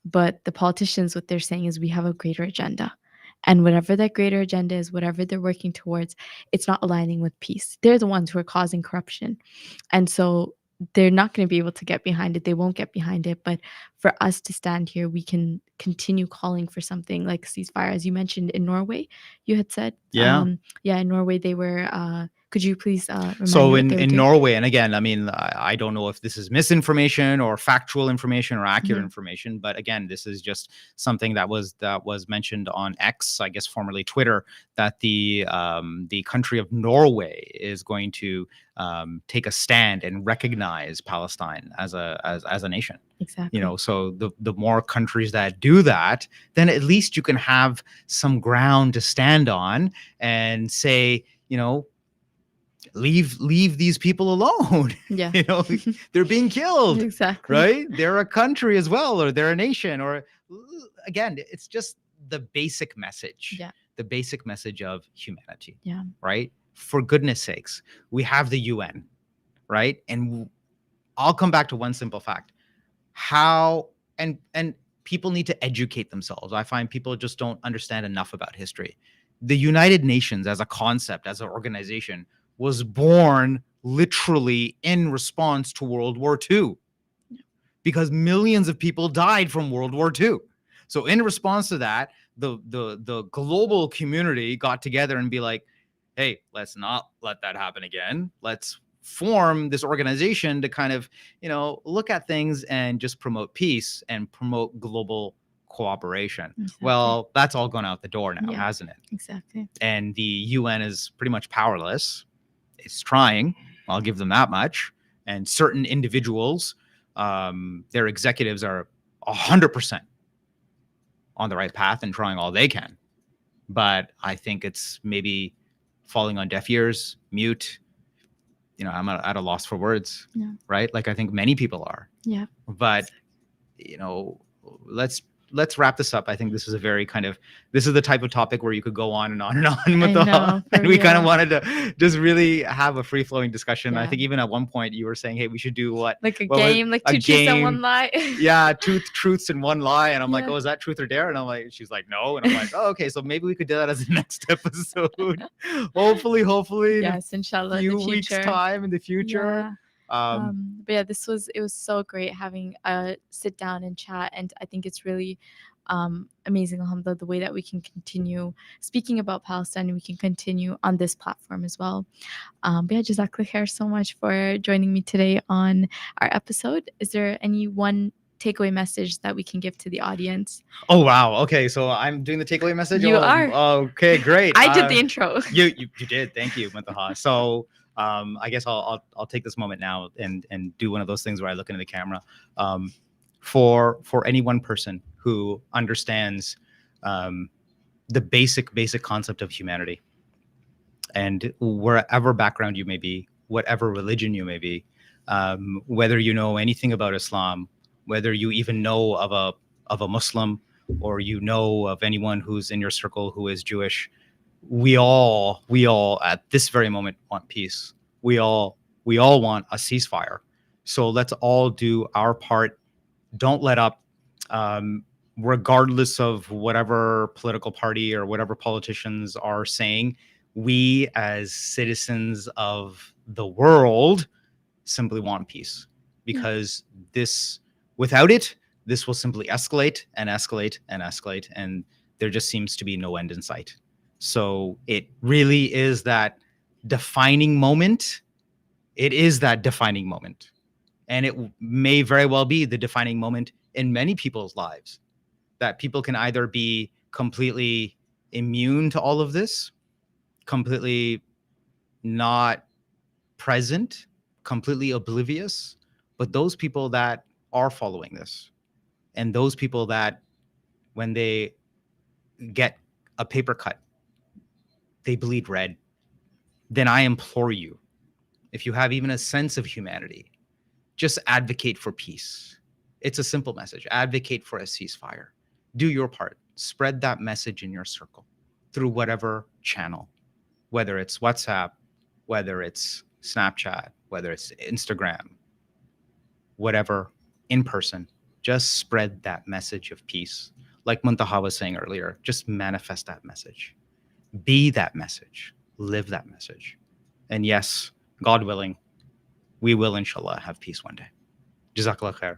but the politicians, what they're saying is we have a greater agenda. And whatever that greater agenda is, whatever they're working towards, it's not aligning with peace. They're the ones who are causing corruption. And so they're not going to be able to get behind it. They won't get behind it. But for us to stand here, we can continue calling for something like ceasefire. As you mentioned in Norway, you had said. Yeah. Yeah, in Norway, they were. Could you please remind me So what they were in doing? Norway, and again, I mean, I don't know if this is misinformation or factual information or accurate Mhm. information, but again, this is just something that was mentioned on X, I guess formerly Twitter, that the country of Norway is going to take a stand and recognize Palestine as a nation. Exactly. You know, so the more countries that do that, then at least you can have some ground to stand on and say, you know, leave these people alone. Yeah. You know, they're being killed. Exactly. Right? They're a country as well, or they're a nation, or again, it's just the basic message. Yeah. The basic message of humanity. Yeah. Right? For goodness sakes, we have the UN, right? And I'll come back to one simple fact. How and people need to educate themselves. I find people just don't understand enough about history. The United Nations as a concept, as an organization, was born literally in response to World War II, because millions of people died from World War II. So in response to that, the global community got together and be like, hey, let's not let that happen again. Let's form this organization to kind of, you know, look at things and just promote peace and promote global cooperation. Exactly. Well, that's all gone out the door now, Yeah. hasn't it? Exactly. And the UN is pretty much powerless. It's trying. I'll give them that much. And certain individuals, their executives are 100% on the right path and trying all they can. But I think it's maybe falling on deaf ears, mute. You know, I'm at a loss for words, Yeah. right? Like I think many people are. Yeah. But, you know, let's wrap this up. I think this is this is the type of topic where you could go on and on and on, Muntaha. And we kind of wanted to just really have a free flowing discussion. Yeah. I think even at one point you were saying, hey, we should do like a game, like two truths and one lie. Yeah, two truths and one lie. And I'm like, Yeah. oh, is that truth or dare? And I'm like, she's like, no. And I'm like, oh, okay, so maybe we could do that as the next episode. hopefully Yes, inshallah, in in a the few weeks future. time in the future. Yeah. But yeah, it was so great having a sit down and chat, and I think it's really amazing, alhamdulillah, the way that we can continue speaking about Palestine, and we can continue on this platform as well. But yeah, Jazakallah khair so much for joining me today on our episode. Is there any one takeaway message that we can give to the audience. Oh wow. Okay, so I'm doing the takeaway message. You Oh, are. okay, great. I did the intro. You did. Thank you, Muntaha. So I guess I'll take this moment now and do one of those things where I look into the camera. For any one person who understands the basic concept of humanity, and wherever background you may be, whatever religion you may be, whether you know anything about Islam, whether you even know of a Muslim, or you know of anyone who's in your circle who is Jewish, we all at this very moment want peace. We all want a ceasefire. So let's all do our part. Don't let up, regardless of whatever political party or whatever politicians are saying. We as citizens of the world simply want peace, because without it, this will simply escalate and escalate and escalate, and there just seems to be no end in sight. So it really is that defining moment. It is that defining moment. And it may very well be the defining moment in many people's lives, that people can either be completely immune to all of this, completely not present, completely oblivious, but those people that are following this, and those people that when they get a paper cut, they bleed red, then I implore you, if you have even a sense of humanity, just advocate for peace. It's a simple message. Advocate for a ceasefire. Do your part. Spread that message in your circle through whatever channel, whether it's WhatsApp, whether it's Snapchat, whether it's Instagram, whatever, in person. Just spread that message of peace. Like Muntaha was saying earlier, just manifest that message. Be that message. Live that message. And yes, God willing, we will inshallah have peace one day. Jazakallah khair.